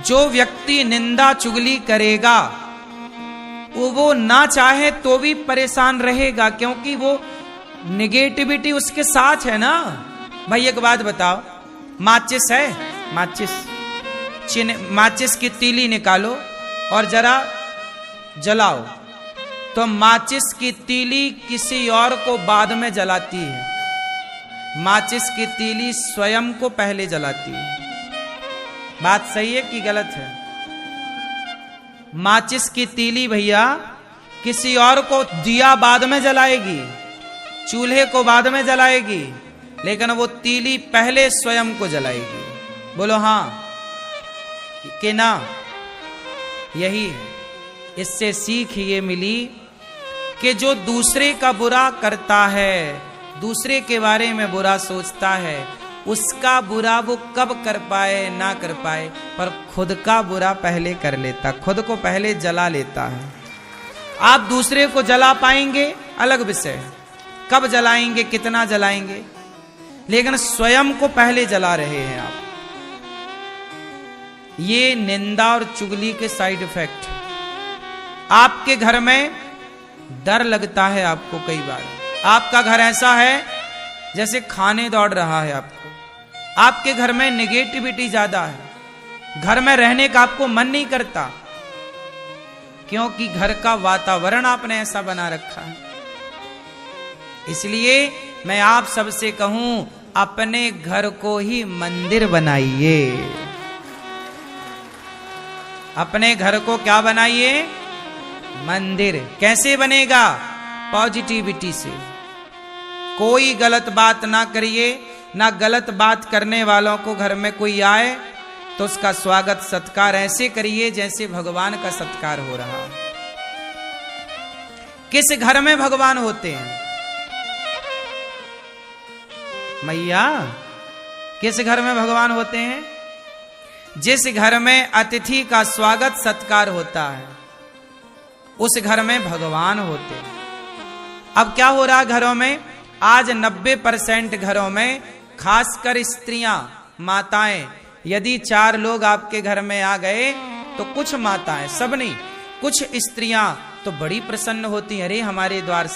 जो व्यक्ति निंदा चुगली करेगा वो ना चाहे तो भी परेशान रहेगा, क्योंकि वो निगेटिविटी उसके साथ है ना। भाई एक बात बताओ, माचिस है, माचिस की तीली निकालो और जरा जलाओ, तो माचिस की तीली किसी और को बाद में जलाती है, माचिस की तीली स्वयं को पहले जलाती है। बात सही है कि गलत है? माचिस की तीली भैया किसी और को दिया बाद में जलाएगी, चूल्हे को बाद में जलाएगी, लेकिन वो तीली पहले स्वयं को जलाएगी। बोलो हाँ कि ना? यही है। इससे सीख ये मिली कि जो दूसरे का बुरा करता है, दूसरे के बारे में बुरा सोचता है, उसका बुरा वो कब कर पाए ना कर पाए, पर खुद का बुरा पहले कर लेता, खुद को पहले जला लेता है। आप दूसरे को जला पाएंगे अलग विषय है, कब जलाएंगे, कितना जलाएंगे, लेकिन स्वयं को पहले जला रहे हैं आप। ये निंदा और चुगली के साइड इफेक्ट। आपके घर में डर लगता है आपको, कई बार आपका घर ऐसा है जैसे खाने दौड़ रहा है आपको, आपके घर में नेगेटिविटी ज्यादा है, घर में रहने का आपको मन नहीं करता, क्योंकि घर का वातावरण आपने ऐसा बना रखा है। इसलिए मैं आप सबसे कहूं, अपने घर को ही मंदिर बनाइए। अपने घर को क्या बनाइए? मंदिर। कैसे बनेगा? पॉजिटिविटी से। कोई गलत बात ना करिए, ना गलत बात करने वालों को घर में कोई आए तो उसका स्वागत सत्कार ऐसे करिए जैसे भगवान का सत्कार हो रहा। किस घर में भगवान होते हैं? मैया, किस घर में भगवान होते हैं? जिस घर में अतिथि का स्वागत सत्कार होता है, उस घर में भगवान होते हैं। अब क्या हो रहा घरों में? आज 90% घरों में, खासकर स्त्रियां, माताएं, यदि 4 लोग आपके घर में आ गए तो कुछ माताएं, सब नहीं, कुछ स्त्रियां तो बड़ी प्रसन्न होती हैं। अरे हमारे द्वार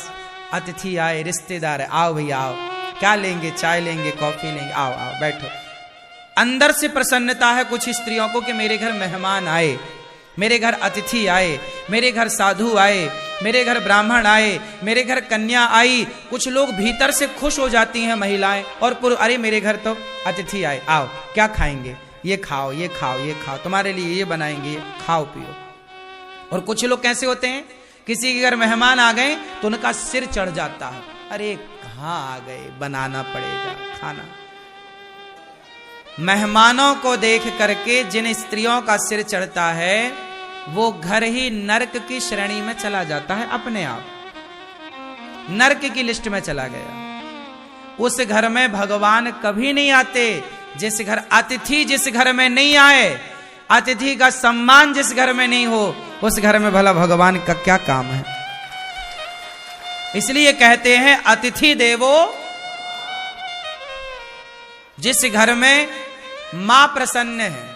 अतिथि आए, रिश्तेदार है, आओ भैया आओ, क्या लेंगे? चाय लेंगे, कॉफी लेंगे, आओ आओ बैठो। अंदर से प्रसन्नता है कुछ स्त्रियों को कि मेरे घर मेहमान आए, मेरे घर अतिथि आए, मेरे घर साधु आए, मेरे घर ब्राह्मण आए, मेरे घर कन्या आई। कुछ लोग भीतर से खुश हो जाती हैं महिलाएं और पुरुष, अरे मेरे घर तो अतिथि आए, आओ क्या खाएंगे? ये खाओ, ये खाओ, ये खाओ, तुम्हारे लिए ये बनाएंगे, खाओ पियो। और कुछ लोग कैसे होते हैं, किसी के घर मेहमान आ गए तो उनका सिर चढ़ जाता है, अरे कहाँ आ गए, बनाना पड़ेगा खाना। मेहमानों को देख करके जिन स्त्रियों का सिर चढ़ता है, वो घर ही नरक की श्रेणी में चला जाता है, अपने आप नरक की लिस्ट में चला गया। उस घर में भगवान कभी नहीं आते। जिस घर अतिथि, जिस घर में नहीं आए, अतिथि का सम्मान जिस घर में नहीं हो, उस घर में भला भगवान का क्या काम है? इसलिए कहते हैं अतिथि देवो। जिस घर में मां प्रसन्न है,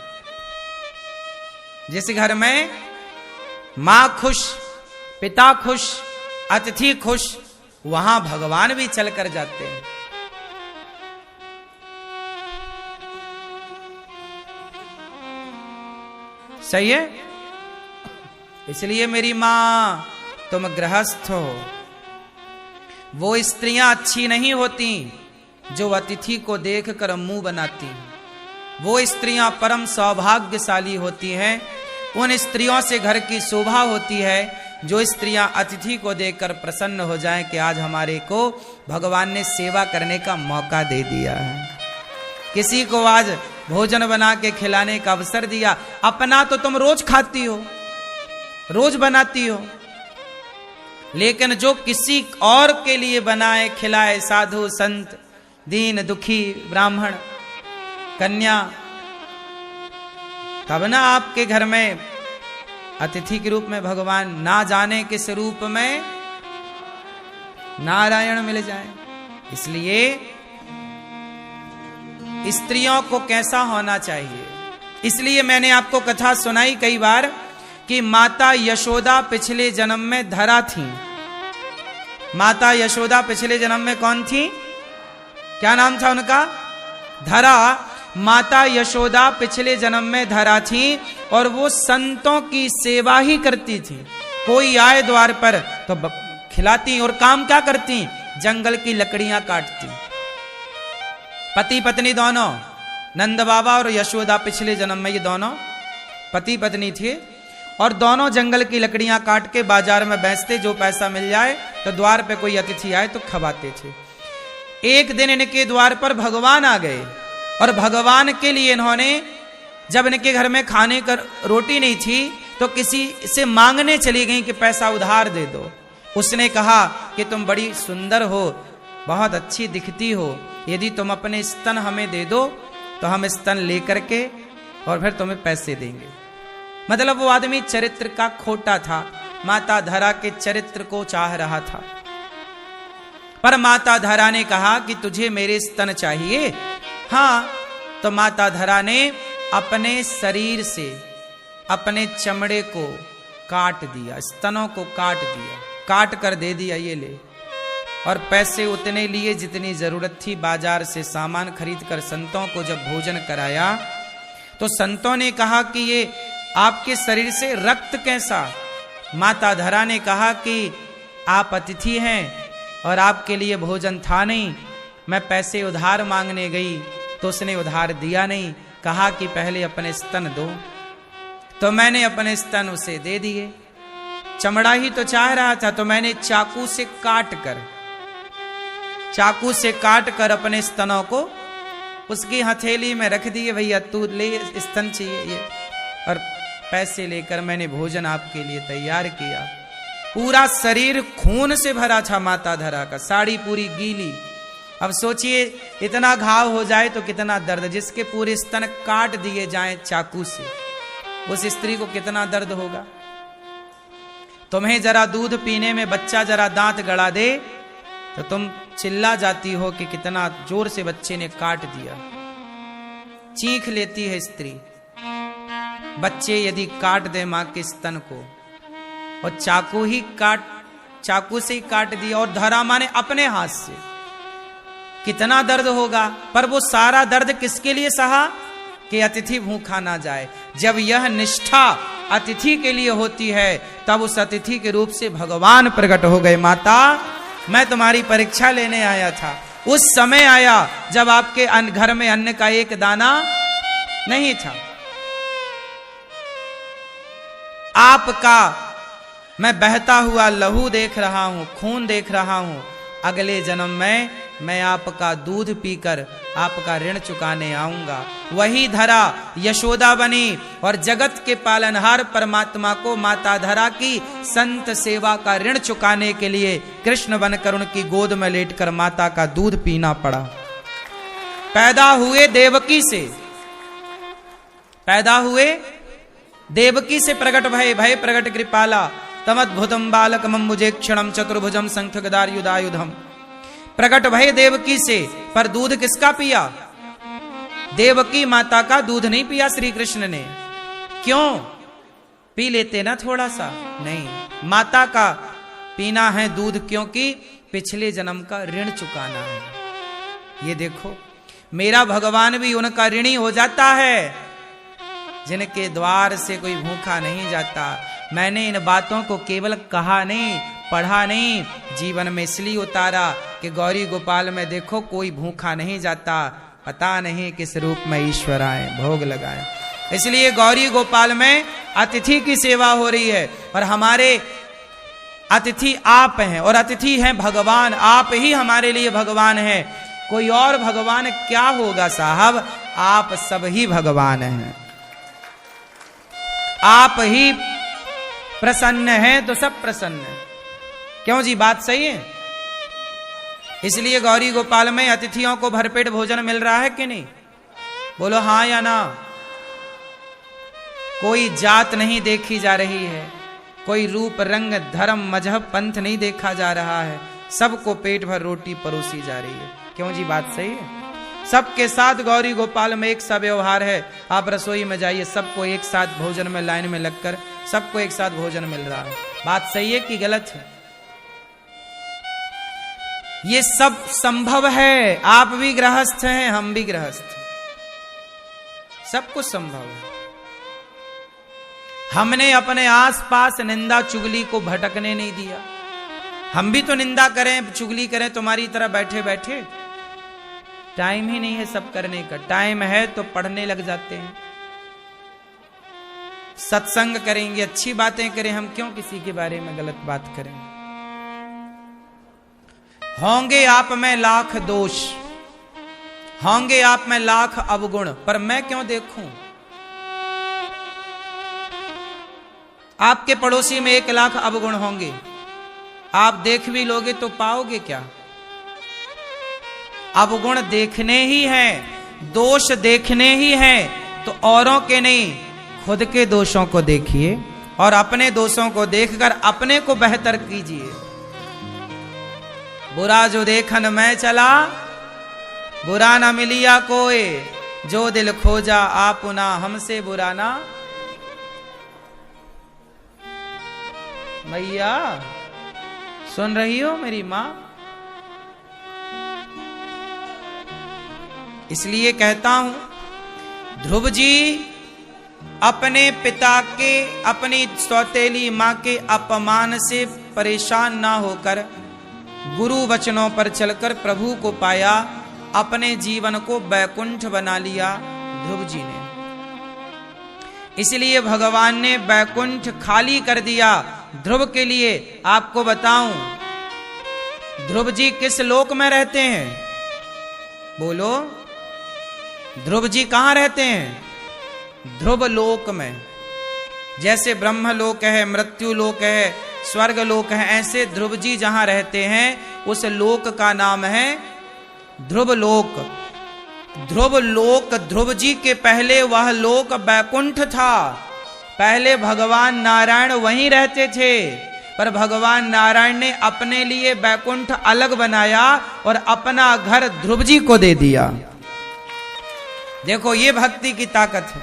जिस घर में मां खुश, पिता खुश, अतिथि खुश, वहां भगवान भी चल कर जाते हैं। सही है? इसलिए मेरी मां, तुम गृहस्थ हो। वो स्त्रियां अच्छी नहीं होती जो अतिथि को देखकर मुंह बनाती हैं। वो स्त्रियां परम सौभाग्यशाली होती हैं। उन स्त्रियों से घर की शोभा होती है जो स्त्रियां अतिथि को देखकर प्रसन्न हो जाएं कि आज हमारे को भगवान ने सेवा करने का मौका दे दिया है, किसी को आज भोजन बना के खिलाने का अवसर दिया। अपना तो तुम रोज खाती हो, रोज बनाती हो, लेकिन जो किसी और के लिए बनाए खिलाए, साधु संत, दीन दुखी, ब्राह्मण, कन्या, तब ना आपके घर में अतिथि के रूप में भगवान, ना जाने किस रूप में नारायण मिल जाए। इसलिए स्त्रियों को कैसा होना चाहिए? इसलिए मैंने आपको कथा सुनाई कई बार कि माता यशोदा पिछले जन्म में धरा थी। माता यशोदा पिछले जन्म में कौन थी? क्या नाम था उनका? धरा। माता यशोदा पिछले जन्म में धरा थी और वो संतों की सेवा ही करती थी। कोई आए द्वार पर तो खिलाती, और काम क्या करती? जंगल की लकड़ियां काटती। पति पत्नी दोनों, नंद बाबा और यशोदा पिछले जन्म में ये दोनों पति पत्नी थे, और दोनों जंगल की लकड़ियां काट के बाजार में बेचते, जो पैसा मिल जाए तो द्वार पे कोई अतिथि आए तो खवाते थे। एक दिन इनके द्वार पर भगवान आ गए, और भगवान के लिए इन्होंने, जब इनके घर में खाने का रोटी नहीं थी तो किसी से मांगने चली गई कि पैसा उधार दे दो। उसने कहा कि तुम बड़ी सुंदर हो, बहुत अच्छी दिखती हो, यदि तुम अपने स्तन हमें दे दो तो हम स्तन लेकर के और फिर तुम्हें पैसे देंगे। मतलब वो आदमी चरित्र का खोटा था, माता धरा के चरित्र को चाह रहा था। पर माता धरा ने कहा कि तुझे मेरे स्तन चाहिए? हाँ। तो माता धरा ने अपने शरीर से अपने चमड़े को काट दिया, स्तनों को काट दिया, काट कर दे दिया, ये ले। और पैसे उतने लिए जितनी जरूरत थी, बाजार से सामान खरीद कर संतों को जब भोजन कराया तो संतों ने कहा कि ये आपके शरीर से रक्त कैसा? माता धरा ने कहा कि आप अतिथि हैं और आपके लिए भोजन था नहीं, मैं पैसे उधार मांगने गई तो उसने उधार दिया नहीं, कहा कि पहले अपने स्तन दो, तो मैंने अपने स्तन उसे दे दिए। चमड़ा ही तो चाह रहा था, तो मैंने चाकू से काट कर अपने स्तनों को उसकी हथेली में रख दिए। भैया तू ले, स्तन चाहिए ये, और पैसे लेकर मैंने भोजन आपके लिए तैयार किया। पूरा शरीर खून से भरा था माता धरा का, साड़ी पूरी गीली। अब सोचिए इतना घाव हो जाए तो कितना दर्द, जिसके पूरे स्तन काट दिए जाएं चाकू से, उस स्त्री को कितना दर्द होगा। तुम्हें जरा दूध पीने में बच्चा जरा दांत गड़ा दे तो तुम चिल्ला जाती हो कि कितना जोर से बच्चे ने काट दिया। चीख लेती है स्त्री। बच्चे यदि काट दे मां के स्तन को, और चाकू से ही काट दिया, और धरा मां ने अपने हाथ से, कितना दर्द होगा। पर वो सारा दर्द किसके लिए सहा? कि अतिथि भूखा ना जाए। जब यह निष्ठा अतिथि के लिए होती है तब उस अतिथि के रूप से भगवान प्रकट हो गए। माता, मैं तुम्हारी परीक्षा लेने आया था। उस समय आया जब आपके घर में अन्न का एक दाना नहीं था। आपका मैं बहता हुआ लहू देख रहा हूं, खून देख रहा हूं। अगले जन्म में मैं आपका दूध पीकर आपका ऋण चुकाने आऊंगा। वही धरा यशोदा बनी और जगत के पालनहार परमात्मा को माता धरा की संत सेवा का ऋण चुकाने के लिए कृष्ण बनकर उनकी गोद में लेटकर माता का दूध पीना पड़ा। पैदा हुए देवकी से प्रकट भय प्रकट कृपाला तमद्भुतम बालक मम्बुजे क्षणम चतुर्भुजम शंख गदार युधायुधम। प्रकट भय देवकी से, पर दूध किसका पिया? देवकी माता का दूध नहीं पिया श्री कृष्ण ने। क्यों? पी लेते ना थोड़ा सा? नहीं, माता का पीना है दूध, क्योंकि पिछले जन्म का ऋण चुकाना है। ये देखो, मेरा भगवान भी उनका ऋणी हो जाता है जिनके द्वार से कोई भूखा नहीं जाता। मैंने इन बातों को केवल कहा नहीं, पढ़ा नहीं, जीवन में इसलिए उतारा कि गौरी गोपाल में देखो कोई भूखा नहीं जाता, पता नहीं किस रूप में ईश्वर आए, भोग लगाए। इसलिए गौरी गोपाल में अतिथि की सेवा हो रही है, और हमारे अतिथि आप हैं, और अतिथि हैं भगवान। आप ही हमारे लिए भगवान हैं, कोई और भगवान क्या होगा साहब? आप सब ही भगवान हैं। आप ही प्रसन्न हैं तो सब प्रसन्न हैं। क्यों जी, बात सही है? इसलिए गौरी गोपाल में अतिथियों को भरपेट भोजन मिल रहा है कि नहीं? बोलो हाँ या ना। कोई जात नहीं देखी जा रही है, कोई रूप रंग धर्म मजहब पंथ नहीं देखा जा रहा है, सबको पेट भर रोटी परोसी जा रही है। क्यों जी, बात सही है? सबके साथ गौरी गोपाल में एक सा व्यवहार है। आप रसोई में जाइए, सबको एक साथ भोजन में लाइन में लगकर सबको एक साथ भोजन मिल रहा है। बात सही है कि गलत है? ये सब संभव है। आप भी गृहस्थ हैं, हम भी गृहस्थ हैं, सब कुछ संभव है। हमने अपने आसपास निंदा चुगली को भटकने नहीं दिया। हम भी तो निंदा करें, चुगली करें तुम्हारी तरह बैठे बैठे? टाइम ही नहीं है सब करने का। टाइम है तो पढ़ने लग जाते हैं, सत्संग करेंगे, अच्छी बातें करें। हम क्यों किसी के बारे में गलत बात करें? होंगे आप में लाख दोष, होंगे आप में लाख अवगुण, पर मैं क्यों देखूं? आपके पड़ोसी में 1 लाख अवगुण होंगे, आप देख भी लोगे तो पाओगे क्या? अवगुण देखने ही हैं, दोष देखने ही हैं, तो औरों के नहीं, खुद के दोषों को देखिए और अपने दोषों को देखकर अपने को बेहतर कीजिए। बुरा जो देखन मैं चला, बुरा ना मिलिया कोई, जो दिल खोजा आपुना, हमसे बुरा ना। मैया सुन रही हो मेरी मां? इसलिए कहता हूं, ध्रुव जी अपने पिता के, अपनी सौतेली मां के अपमान से परेशान ना होकर गुरु वचनों पर चलकर प्रभु को पाया, अपने जीवन को बैकुंठ बना लिया ध्रुव जी ने। इसलिए भगवान ने बैकुंठ खाली कर दिया ध्रुव के लिए। आपको बताऊं, ध्रुव जी किस लोक में रहते हैं? बोलो, ध्रुव जी कहां रहते हैं? ध्रुव लोक में। जैसे ब्रह्म लोक है, मृत्यु लोक है, स्वर्ग लोक है, ऐसे ध्रुव जी जहां रहते हैं उस लोक का नाम है ध्रुव लोक। ध्रुव लोक, ध्रुव जी के पहले वह लोक बैकुंठ था। पहले भगवान नारायण वहीं रहते थे, पर भगवान नारायण ने अपने लिए बैकुंठ अलग बनाया और अपना घर ध्रुव जी को दे दिया। देखो, ये भक्ति की ताकत है,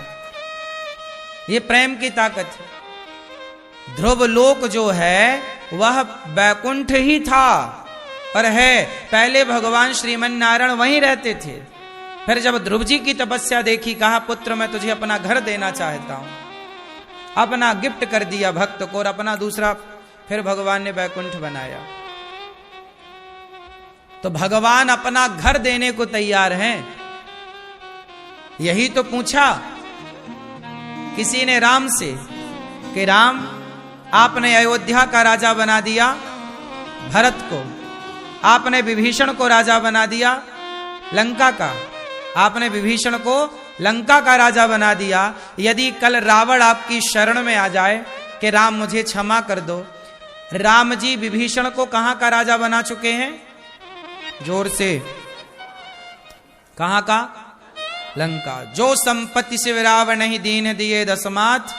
ये प्रेम की ताकत है। ध्रुव लोक जो है वह बैकुंठ ही था, पर है पहले भगवान श्रीमन नारायण वहीं रहते थे। फिर जब ध्रुव जी की तपस्या देखी, कहा पुत्र मैं तुझे अपना घर देना चाहता हूं, अपना गिफ्ट कर दिया भक्त को, और अपना दूसरा फिर भगवान ने बैकुंठ बनाया। तो भगवान अपना घर देने को तैयार हैं। यही तो पूछा किसी ने राम से कि राम, आपने अयोध्या का राजा बना दिया भरत को, आपने विभीषण को राजा बना दिया लंका का, आपने विभीषण को लंका का राजा बना दिया। यदि कल रावण आपकी शरण में आ जाए कि राम मुझे क्षमा कर दो, राम जी विभीषण को कहां का राजा बना चुके हैं? जोर से, कहां का? लंका। जो संपत्ति से रावण ही दीन दिए दसमात,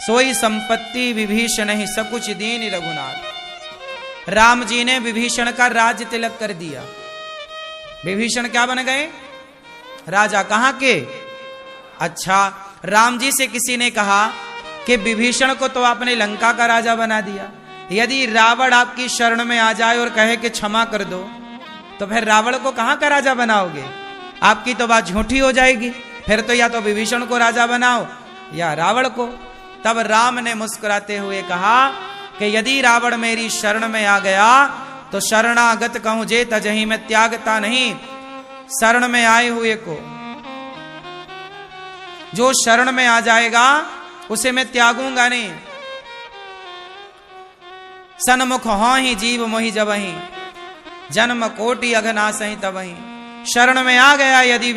सोई संपत्ति विभीषण ही सकुच दीन रघुनाथ। राम जी ने विभीषण का राज्य तिलक कर दिया। विभीषण क्या बन गए? राजा। कहां के? अच्छा, राम जी से किसी ने कहा कि विभीषण को तो आपने लंका का राजा बना दिया, यदि रावण आपकी शरण में आ जाए और कहे कि क्षमा कर दो, तो फिर रावण को कहां का राजा बनाओगे? आपकी तो बात झूठी हो जाएगी। फिर तो या तो विभीषण को राजा बनाओ या रावण को। तब राम ने मुस्कुराते हुए कहा कि यदि रावण मेरी शरण में आ गया तो शरणागत कहूं जे तजही में त्यागता नहीं। शरण में आए हुए को, जो शरण में आ जाएगा उसे मैं त्यागूंगा नहीं। सन्मुख हो ही जीव मोहि जबहि, जन्म कोटि अघनासहि तबहि। शरण में आ गया यदि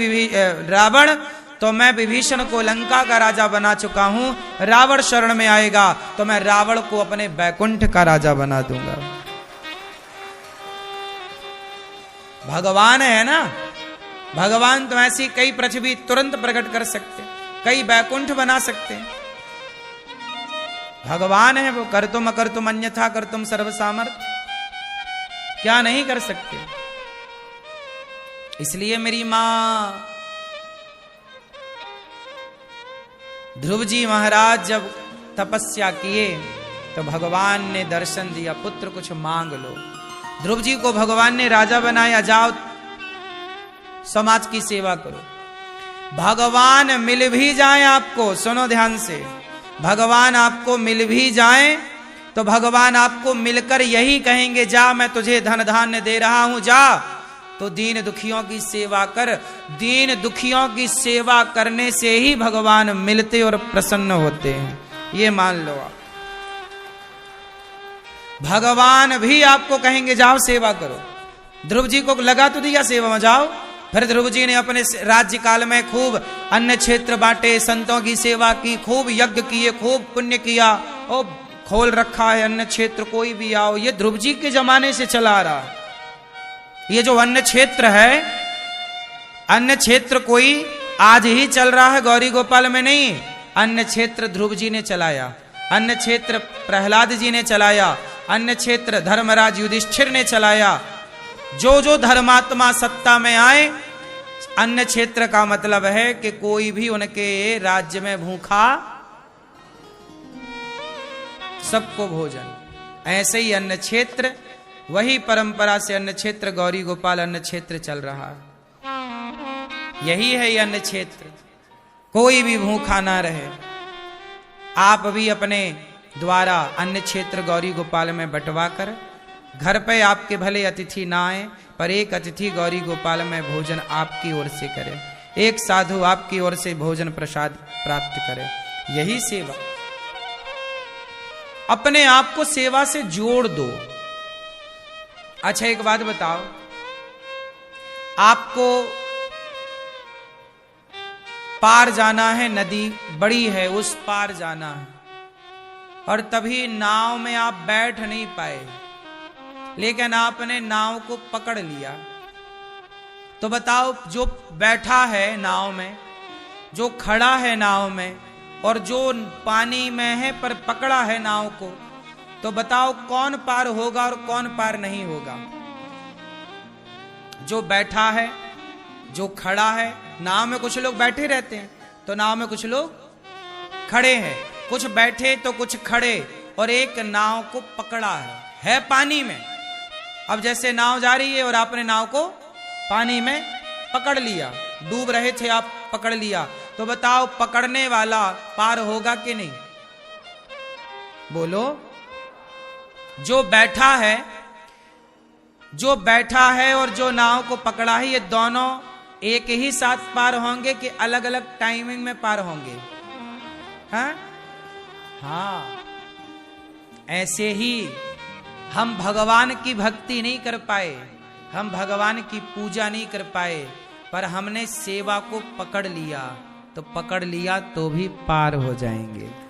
रावण, तो मैं विभीषण को लंका का राजा बना चुका हूं। रावण शरण में आएगा तो मैं रावण को अपने बैकुंठ का राजा बना दूंगा। भगवान है ना, भगवान तो ऐसी कई पृथ्वी तुरंत प्रकट कर सकते, कई बैकुंठ बना सकते। भगवान है वो। कर तुम अकर तुम अन्यथा कर तुम सर्व सामर्थ, क्या नहीं कर सकते? इसलिए मेरी मां ध्रुव जी महाराज जब तपस्या किए तो भगवान ने दर्शन दिया, पुत्र कुछ मांग लो। ध्रुव जी को भगवान ने राजा बनाया, जाओ समाज की सेवा करो। भगवान मिल भी जाए आपको, सुनो ध्यान से, भगवान आपको मिल भी जाए तो भगवान आपको मिलकर यही कहेंगे, जा मैं तुझे धन धान्य दे रहा हूं, जा तो दीन दुखियों की सेवा कर। दीन दुखियों की सेवा करने से ही भगवान मिलते और प्रसन्न होते हैं, ये मान लो आप। भगवान भी आपको कहेंगे जाओ सेवा करो। ध्रुव जी को लगा तो दिया सेवा में, जाओ। फिर ध्रुव जी ने अपने राज्य काल में खूब अन्न क्षेत्र बांटे, संतों की सेवा की, खूब यज्ञ किए, खूब पुण्य किया, और खोल रखा है अन्न क्षेत्र, कोई भी आओ। ये ध्रुव जी के जमाने से चला आ रहा है। ये जो अन्न क्षेत्र है, अन्न क्षेत्र कोई आज ही चल रहा है, गौरी गोपाल में नहीं। अन्न क्षेत्र ध्रुव जी ने चलाया, अन्न क्षेत्र प्रहलाद जी ने चलाया, अन्न क्षेत्र धर्मराज युधिष्ठिर ने चलाया। जो जो धर्मात्मा सत्ता में आए, अन्न क्षेत्र का मतलब है कि कोई भी उनके राज्य में भूखा, सबको भोजन। ऐसे ही अन्न क्षेत्र, वही परंपरा से अन्न क्षेत्र गौरी गोपाल अन्न क्षेत्र चल रहा है। यही है ये अन्न क्षेत्र, कोई भी भूखा ना रहे। आप भी अपने द्वारा अन्न क्षेत्र गौरी गोपाल में बंटवा कर, घर पे आपके भले अतिथि ना आए, पर एक अतिथि गौरी गोपाल में भोजन आपकी ओर से करे, एक साधु आपकी ओर से भोजन प्रसाद प्राप्त करे। यही सेवा। अपने आप को सेवा से जोड़ दो। अच्छा एक बात बताओ, आपको पार जाना है, नदी बड़ी है, उस पार जाना है, और तभी नाव में आप बैठ नहीं पाए, लेकिन आपने नाव को पकड़ लिया। तो बताओ, जो बैठा है नाव में, जो खड़ा है नाव में, और जो पानी में है पर पकड़ा है नाव को, तो बताओ कौन पार होगा और कौन पार नहीं होगा? जो बैठा है, जो खड़ा है। नाव में कुछ लोग बैठे रहते हैं, तो नाव में कुछ लोग खड़े हैं, कुछ बैठे तो कुछ खड़े, और एक नाव को पकड़ा है पानी में। अब जैसे नाव जा रही है और आपने नाव को पानी में पकड़ लिया, डूब रहे थे आप, पकड़ लिया, तो बताओ पकड़ने वाला पार होगा कि नहीं? बोलो। जो बैठा है और जो नाव को पकड़ा है, ये दोनों एक ही साथ पार होंगे कि अलग अलग टाइमिंग में पार होंगे? हाँ। ऐसे ही हम भगवान की भक्ति नहीं कर पाए, हम भगवान की पूजा नहीं कर पाए, पर हमने सेवा को पकड़ लिया, तो पकड़ लिया तो भी पार हो जाएंगे।